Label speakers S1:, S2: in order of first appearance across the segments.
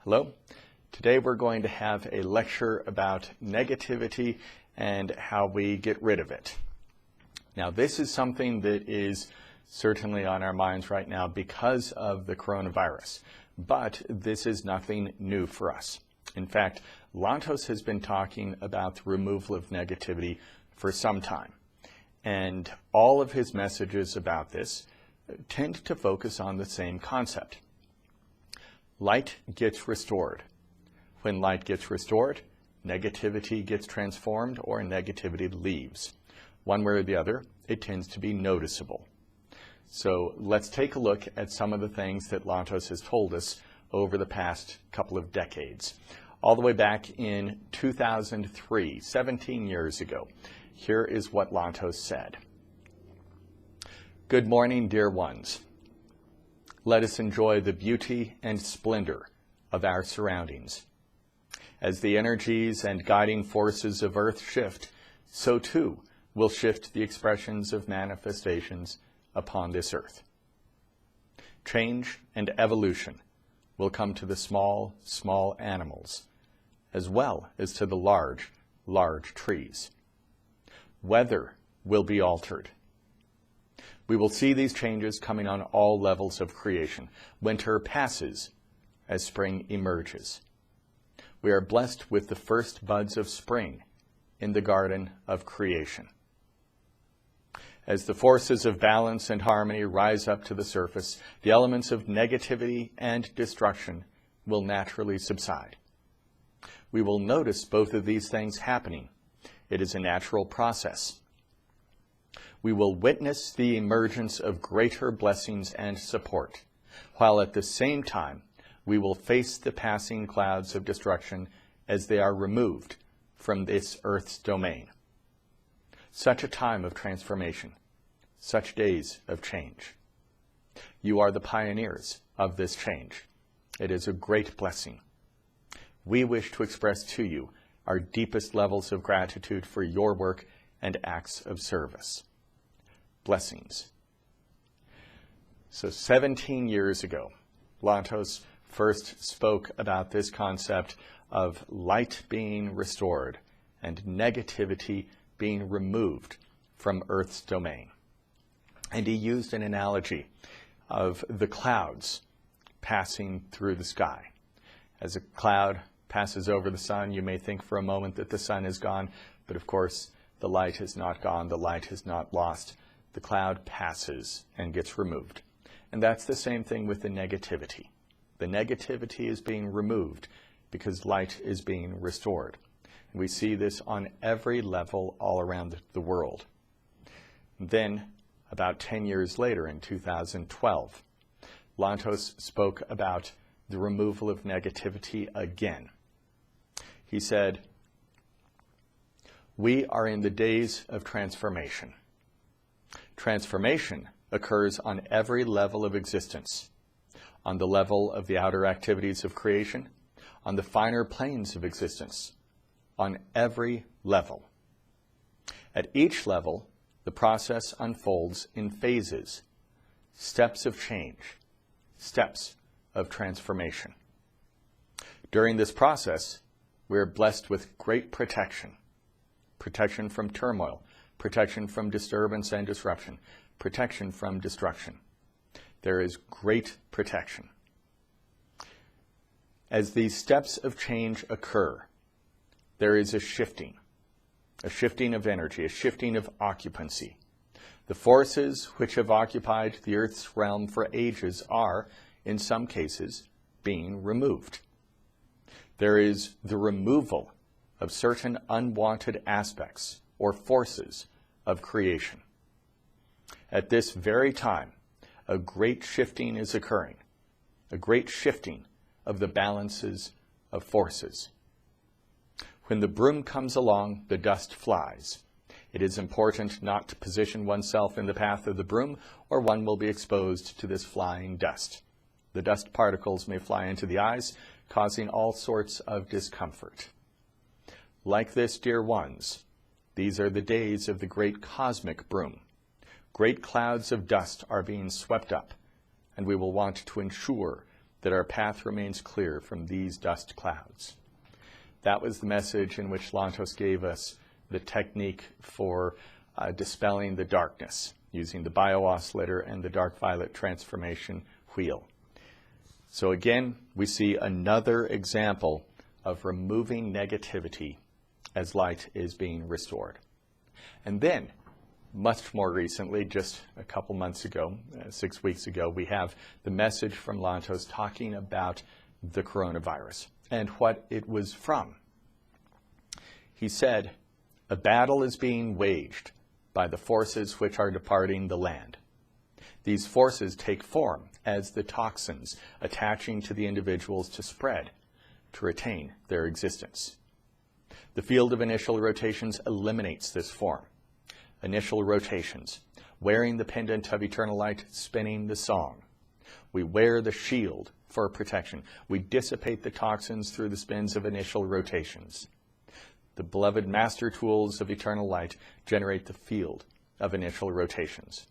S1: Hello. Today we're going to have a lecture about negativity and how we get rid of it. Now, this is something that is certainly on our minds right now because of the coronavirus, but this is nothing new for us. In fact, Lantos has been talking about the removal of negativity for some time, and all of his messages about this tend to focus on the same concept. Light gets restored. When light gets restored, negativity gets transformed or negativity leaves. One way or the other, it tends to be noticeable. So let's take a look at some of the things that Lantos has told us over the past couple of decades. All the way back in 2003, 17 years ago, here is what Lantos said. Good morning, dear ones. Let us enjoy the beauty and splendor of our surroundings. As the energies and guiding forces of Earth shift, so too will shift the expressions of manifestations upon this Earth. Change and evolution will come to the small, small animals, as well as to the large, large trees. Weather will be altered. We will see these changes coming on all levels of creation. Winter passes as spring emerges. We are blessed with the first buds of spring in the garden of creation. As the forces of balance and harmony rise up to the surface, the elements of negativity and destruction will naturally subside. We will notice both of these things happening. It is a natural process. We will witness the emergence of greater blessings and support, while at the same time we will face the passing clouds of destruction as they are removed from this Earth's domain. Such a time of transformation, such days of change. You are the pioneers of this change. It is a great blessing. We wish to express to you our deepest levels of gratitude for your work and acts of service. Blessings. So 17 years ago, Lantos first spoke about this concept of light being restored and negativity being removed from Earth's domain. And he used an analogy of the clouds passing through the sky. As a cloud passes over the sun, you may think for a moment that the sun is gone, but of course the light is not gone, the light is not lost. The cloud passes and gets removed. And that's the same thing with the negativity. The negativity is being removed because light is being restored. And we see this on every level all around the world. Then, about 10 years later, in 2012, Lantos spoke about the removal of negativity again. He said, "We are in the days of transformation. Transformation occurs on every level of existence, on the level of the outer activities of creation, on the finer planes of existence, on every level. At each level, the process unfolds in phases, steps of change, steps of transformation. During this process, we are blessed with great protection, protection from turmoil, protection from disturbance and disruption, protection from destruction. There is great protection. As these steps of change occur, there is a shifting of energy, a shifting of occupancy. The forces which have occupied the Earth's realm for ages are, in some cases, being removed. There is the removal of certain unwanted aspects or forces of creation. At this very time, a great shifting is occurring, a great shifting of the balances of forces. When the broom comes along, the dust flies. It is important not to position oneself in the path of the broom, or one will be exposed to this flying dust. The dust particles may fly into the eyes, causing all sorts of discomfort. Like this, dear ones, these are the days of the great cosmic broom. Great clouds of dust are being swept up, and we will want to ensure that our path remains clear from these dust clouds. That was the message in which Lantos gave us the technique for dispelling the darkness using the bio-oscillator and the dark violet transformation wheel. So again, we see another example of removing negativity as light is being restored. And then, much more recently, just a couple months ago, 6 weeks ago, we have the message from Lantos talking about the coronavirus and what it was from. He said, "A battle is being waged by the forces which are departing the land. These forces take form as the toxins attaching to the individuals to spread, to retain their existence. The field of initial rotations eliminates this form. Initial rotations, wearing the pendant of eternal light, spinning the song. We wear the shield for protection. We dissipate the toxins through the spins of initial rotations. The beloved master tools of eternal light generate the field of initial rotations.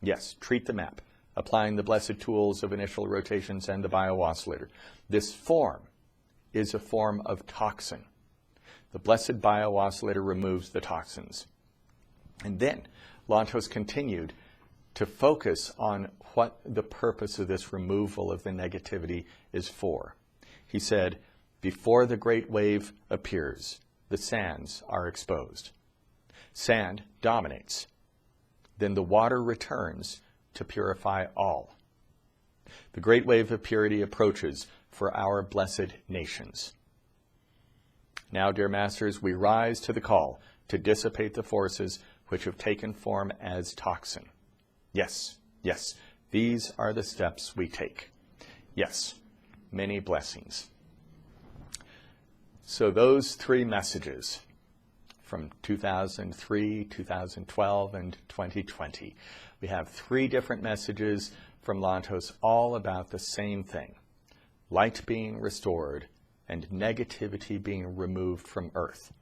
S1: Yes, treat the map, applying the blessed tools of initial rotations and the bio-oscillator. This form is a form of toxin. The blessed bio-oscillator removes the toxins." And then Lantos continued to focus on what the purpose of this removal of the negativity is for. He said, "Before the great wave appears, the sands are exposed. Sand dominates. Then the water returns to purify all. The great wave of purity approaches for our blessed nations. Now, dear masters, we rise to the call to dissipate the forces which have taken form as toxin. Yes, yes, these are the steps we take. Yes, many blessings." So those three messages from 2003, 2012, and 2020. We have three different messages from Lantos all about the same thing: light being restored and negativity being removed from Earth.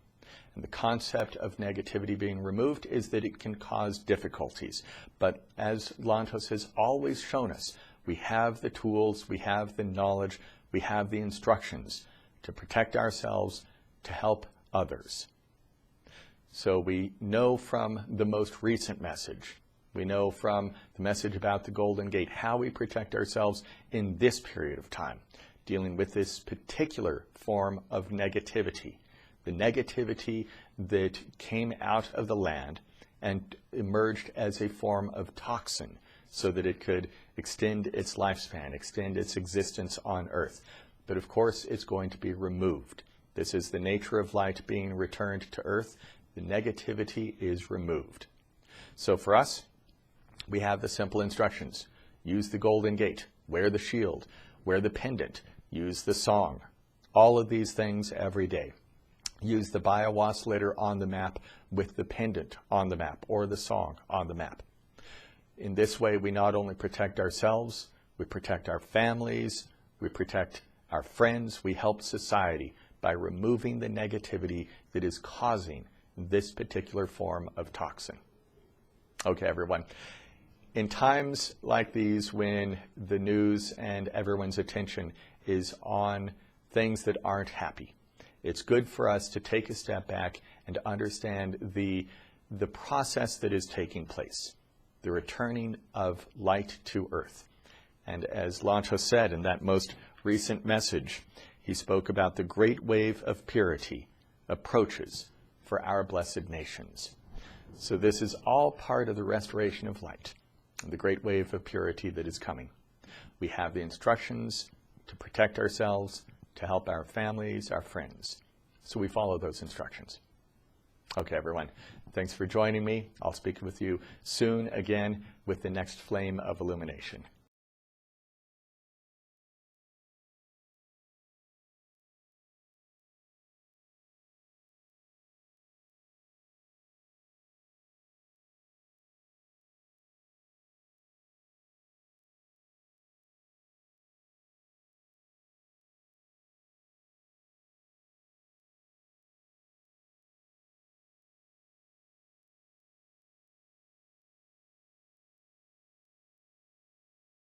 S1: And the concept of negativity being removed is that it can cause difficulties. But as Lantos has always shown us, we have the tools, we have the knowledge, we have the instructions to protect ourselves, to help others. So we know from the most recent message, we know from the message about the Golden Gate, how we protect ourselves in this period of time, dealing with this particular form of negativity. The negativity that came out of the land and emerged as a form of toxin so that it could extend its lifespan, extend its existence on Earth. But of course, it's going to be removed. This is the nature of light being returned to Earth. The negativity is removed. So for us, we have the simple instructions. Use the Golden Gate, wear the shield, wear the pendant, use the song. All of these things every day. Use the bio-oscillator on the map with the pendant on the map or the song on the map. In this way, we not only protect ourselves, we protect our families, we protect our friends, we help society by removing the negativity that is causing this particular form of toxin. Okay, everyone. In times like these, when the news and everyone's attention is on things that aren't happy, it's good for us to take a step back and understand the process that is taking place, the returning of light to Earth. And as Lantos said in that most recent message, he spoke about the great wave of purity approaches for our blessed nations. So this is all part of the restoration of light, the great wave of purity that is coming. We have the instructions to protect ourselves, to help our families, our friends. So we follow those instructions. Okay, everyone. Thanks for joining me. I'll speak with you soon again with the next flame of illumination.